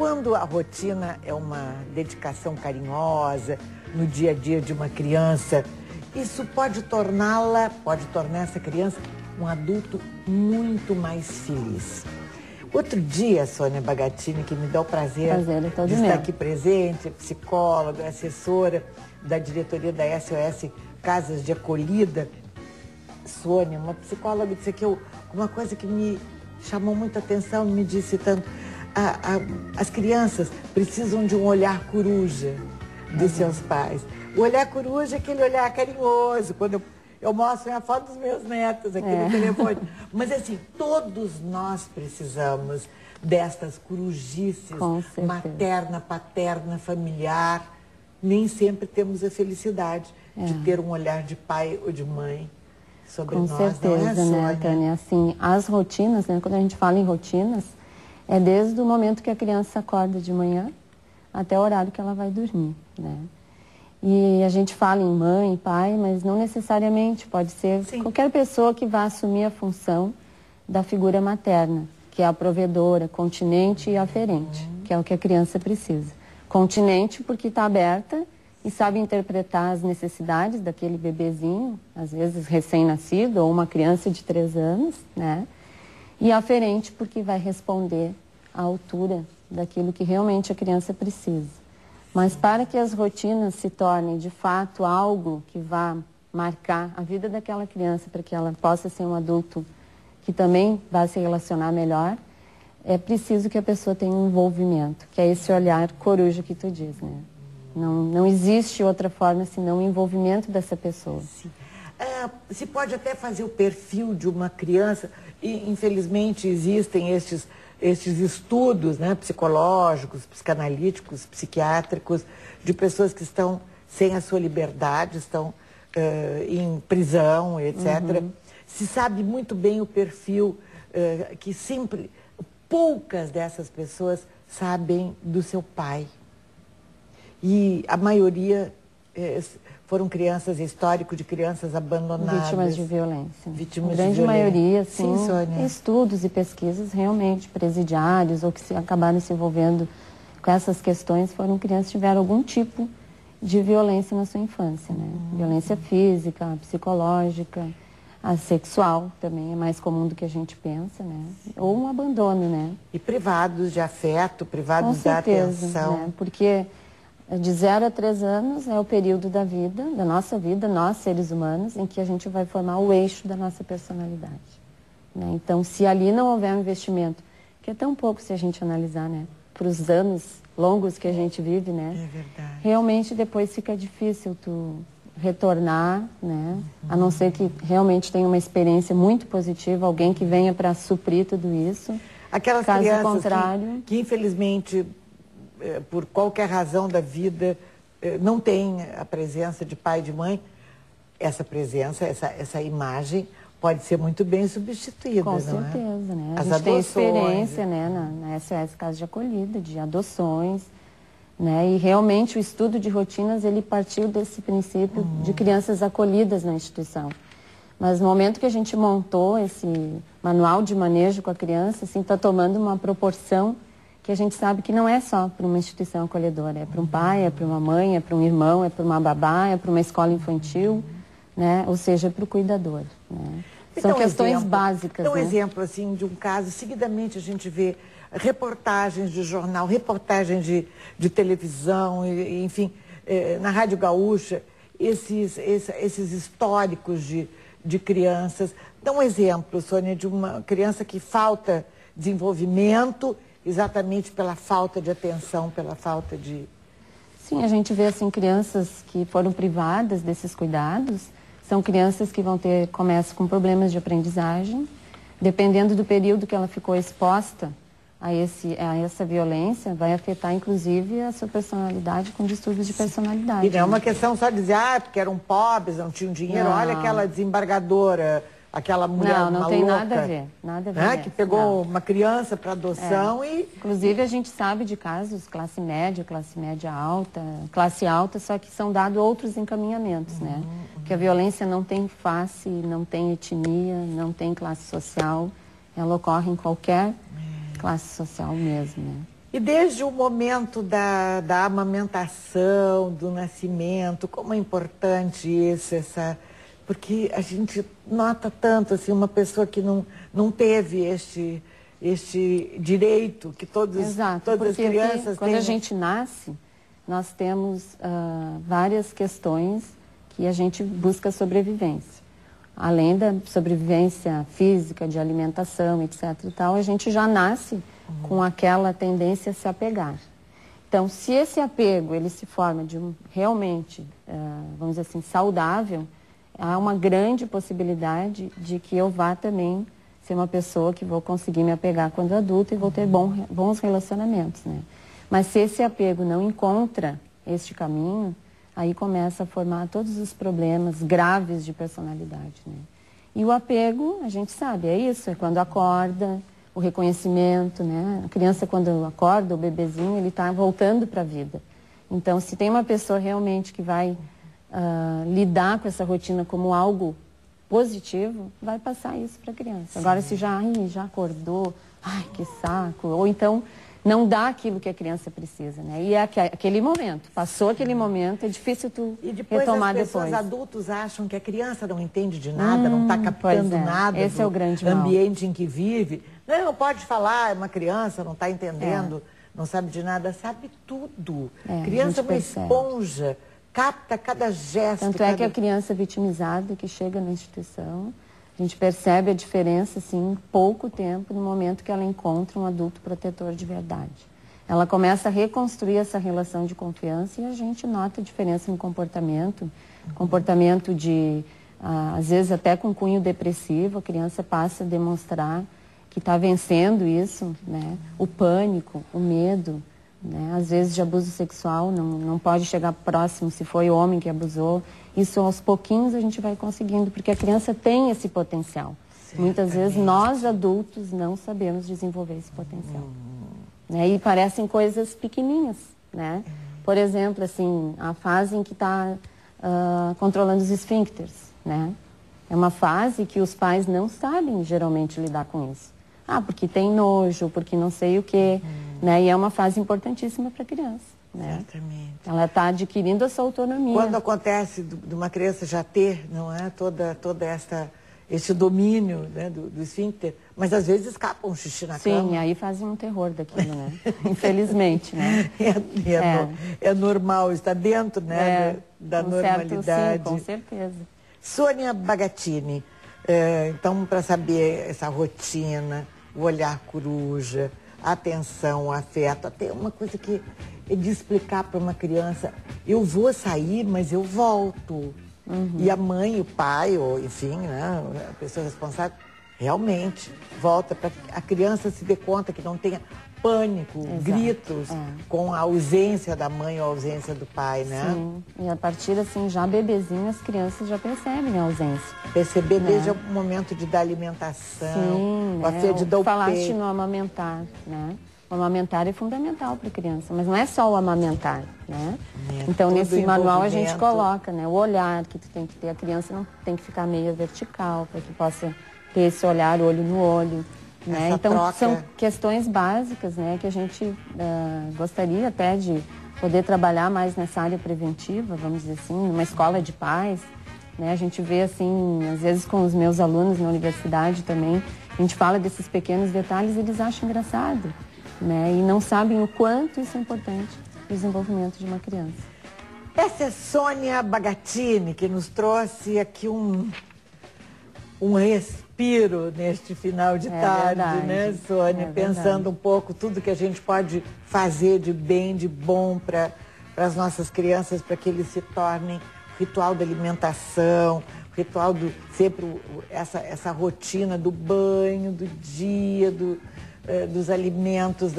quando a rotina é uma dedicação carinhosa no dia a dia de uma criança, isso pode tornar essa criança um adulto muito mais feliz. Outro dia, Sônia Bagatini, que me dá o prazer de estar aqui presente, é psicóloga, assessora da diretoria da SOS Casas de Acolhida. Sônia, uma psicóloga, disse que uma coisa que me chamou muita atenção, me disse tanto, as crianças precisam de um olhar coruja dos seus pais. O olhar coruja é aquele olhar carinhoso, quando eu mostro a foto dos meus netos aqui no telefone. Mas assim, todos nós precisamos destas corujices, materna, paterna, familiar. Nem sempre temos a felicidade de ter um olhar de pai ou de mãe sobre nós. Com certeza, né, Tânia? Assim, as rotinas, né, quando a gente fala em rotinas, é desde o momento que a criança acorda de manhã até o horário que ela vai dormir, né? E a gente fala em mãe, pai, mas não necessariamente, pode ser qualquer pessoa que vá assumir a função da figura materna, que é a provedora, continente e aferente, que é o que a criança precisa. Continente porque está aberta e sabe interpretar as necessidades daquele bebezinho, às vezes recém-nascido ou uma criança de 3 anos, né? E aferente porque vai responder à altura daquilo que realmente a criança precisa. Mas para que as rotinas se tornem, de fato, algo que vá marcar a vida daquela criança, para que ela possa ser um adulto que também vá se relacionar melhor, é preciso que a pessoa tenha um envolvimento, que é esse olhar coruja que tu diz, né? Não existe outra forma senão o envolvimento dessa pessoa. Sim. Se pode até fazer o perfil de uma criança, e infelizmente existem estes estudos, né, psicológicos, psicanalíticos, psiquiátricos, de pessoas que estão sem a sua liberdade, estão em prisão, etc. Se sabe muito bem o perfil que sempre, poucas dessas pessoas sabem do seu pai. E a maioria foram crianças, histórico de crianças abandonadas. Vítimas de violência. Vítimas a grande de violência. maioria, sim, Sônia. Estudos e pesquisas realmente presidiários ou que acabaram se envolvendo com essas questões foram crianças que tiveram algum tipo de violência na sua infância, né? Violência física, psicológica, a sexual também é mais comum do que a gente pensa, né? Ou um abandono, né? E privados de afeto, privados da atenção. Né? Porque de 0 a 3 anos é o período da vida, da nossa vida, nós seres humanos, em que a gente vai formar o eixo da nossa personalidade. Né? Então, se ali não houver um investimento, que é tão pouco se a gente analisar, né? Para os anos longos que a gente vive, né? É verdade. Realmente depois fica difícil tu retornar, né? A não ser que realmente tenha uma experiência muito positiva, alguém que venha para suprir tudo isso. Aquelas Caso crianças contrário, que infelizmente, por qualquer razão da vida, não tem a presença de pai e de mãe, essa presença, essa imagem pode ser muito bem substituída, com não certeza, é? né? A As gente tem adoções, experiência, né, na SOS Casa de Acolhida, de adoções, né? E realmente o estudo de rotinas, ele partiu desse princípio de crianças acolhidas na instituição. Mas no momento que a gente montou esse manual de manejo com a criança, assim, está tomando uma proporção que a gente sabe que não é só para uma instituição acolhedora, é para um pai, é para uma mãe, é para um irmão, é para uma babá, é para uma escola infantil, né? Ou seja, para o cuidador, né? São questões básicas. Então, né? exemplo assim, de um caso, seguidamente a gente vê reportagens de jornal, reportagens de televisão, enfim, na Rádio Gaúcha, esses históricos de crianças. Dá um exemplo, Sônia, de uma criança que falta desenvolvimento exatamente pela falta de atenção, pela falta de... Sim, a gente vê assim crianças que foram privadas desses cuidados, são crianças que começam com problemas de aprendizagem, dependendo do período que ela ficou exposta a essa violência, vai afetar inclusive a sua personalidade com distúrbios de personalidade. E não é uma questão só de dizer, porque eram pobres, não tinham dinheiro, Não. olha aquela desembargadora, aquela mulher não maluca. tem nada a ver, nada a ver. Né? Que pegou uma criança para adoção e... Inclusive a gente sabe de casos classe média alta, classe alta, só que são dados outros encaminhamentos, né? Porque a violência não tem face, não tem etnia, não tem classe social, ela ocorre em qualquer classe social mesmo, né? E desde o momento da amamentação, do nascimento, como é importante isso, porque a gente nota tanto, assim, uma pessoa que não teve este direito que todas as crianças têm. Quando a gente nasce, nós temos várias questões que a gente busca sobrevivência. Além da sobrevivência física, de alimentação, etc. e tal, a gente já nasce com aquela tendência a se apegar. Então, se esse apego ele se forma realmente, vamos dizer assim, saudável, há uma grande possibilidade de que eu vá também ser uma pessoa que vou conseguir me apegar quando adulta e vou ter bons relacionamentos, né? Mas se esse apego não encontra este caminho, aí começa a formar todos os problemas graves de personalidade, né? E o apego, a gente sabe, é isso, é quando acorda, o reconhecimento, né? A criança, quando acorda, o bebezinho, ele está voltando para a vida. Então, se tem uma pessoa realmente que vai lidar com essa rotina como algo positivo, vai passar isso para a criança. Sim. Agora, se já acordou, ai, que saco, ou então não dá aquilo que a criança precisa, né? E é aquele momento, passou aquele momento, é difícil tu retomar depois. E depois as adultos acham que a criança não entende de nada, não está captando nada esse é o grande mal. Ambiente em que vive. Não pode falar, é uma criança, não está entendendo, não sabe de nada, sabe tudo. Criança é uma esponja, capta cada gesto. Tanto é que a criança vitimizada que chega na instituição, a gente percebe a diferença, assim, em pouco tempo, no momento que ela encontra um adulto protetor de verdade. Ela começa a reconstruir essa relação de confiança e a gente nota a diferença no comportamento, comportamento de, às vezes até com cunho depressivo, a criança passa a demonstrar que está vencendo isso, né? O pânico, o medo, né? Às vezes de abuso sexual, não pode chegar próximo se foi o homem que abusou. Isso aos pouquinhos a gente vai conseguindo, porque a criança tem esse potencial. Muitas vezes nós adultos não sabemos desenvolver esse potencial. Né? E parecem coisas pequenininhas, né? Por exemplo, assim, a fase em que está controlando os esfíncteres, né? É uma fase que os pais não sabem geralmente lidar com isso. Porque tem nojo, porque não sei o quê, né? E é uma fase importantíssima para a criança, né? Exatamente. Ela está adquirindo essa autonomia. Quando acontece de uma criança já ter, não é, esse domínio, né, do esfíncter, mas às vezes escapa um xixi na cama. Sim, aí fazem um terror daquilo, né? Infelizmente, né? É normal, está dentro, né, da normalidade. Certo, sim, com certeza. Sônia Bagatini, então, para saber essa rotina, o olhar coruja, a atenção, o afeto, até uma coisa que é de explicar para uma criança, eu vou sair, mas eu volto. E a mãe, o pai, ou enfim, né, a pessoa responsável, realmente volta para que a criança se dê conta que não tenha pânico, gritos com a ausência da mãe ou a ausência do pai, né? Sim, e a partir assim, já bebezinho, as crianças já percebem a ausência. Perceber desde o momento de dar alimentação, sim, a fé de dar o peito. Falaste no amamentar, né? O amamentar é fundamental para a criança, mas não é só o amamentar, né? Então, nesse manual a gente coloca, né? O olhar que tu tem que ter, a criança não tem que ficar meio vertical, para que possa ter esse olhar olho no olho, né? Então, são questões básicas, né? Que a gente gostaria até de poder trabalhar mais nessa área preventiva, vamos dizer assim, numa escola de pais, né? A gente vê, assim, às vezes com os meus alunos na universidade também, a gente fala desses pequenos detalhes e eles acham engraçado, né? E não sabem o quanto isso é importante no desenvolvimento de uma criança. Essa é Sônia Bagatini, que nos trouxe aqui um respiro neste final de tarde, verdade, né, Sônia? Pensando um pouco tudo que a gente pode fazer de bem, de bom para as nossas crianças, para que eles se tornem o ritual da alimentação, o ritual do sempre essa rotina do banho, do dia, dos alimentos,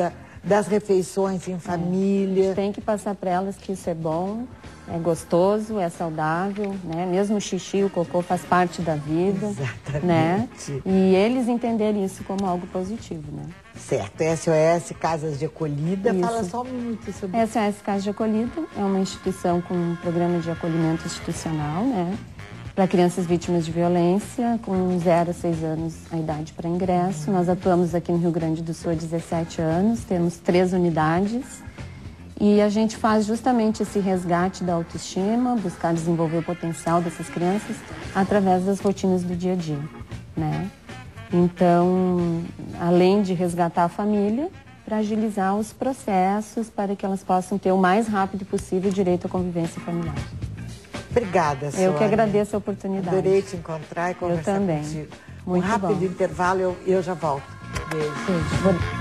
das refeições em família. A gente tem que passar para elas que isso é bom, é gostoso, é saudável, né? Mesmo o xixi, o cocô faz parte da vida. Exatamente. Né? E eles entenderem isso como algo positivo, né? Certo. SOS Casas de Acolhida. Isso. Fala só um minuto sobre isso. SOS Casas de Acolhida é uma instituição com um programa de acolhimento institucional, né? para crianças vítimas de violência, com 0 a 6 anos a idade para ingresso. Nós atuamos aqui no Rio Grande do Sul há 17 anos, temos 3 unidades e a gente faz justamente esse resgate da autoestima, buscar desenvolver o potencial dessas crianças através das rotinas do dia a dia, né? Então, além de resgatar a família, para agilizar os processos para que elas possam ter o mais rápido possível o direito à convivência familiar. Obrigada, Sônia. Eu que agradeço a oportunidade. Adorei te encontrar e conversar também. contigo. Muito rápido bom. intervalo, eu já volto. Beijo. Beijo.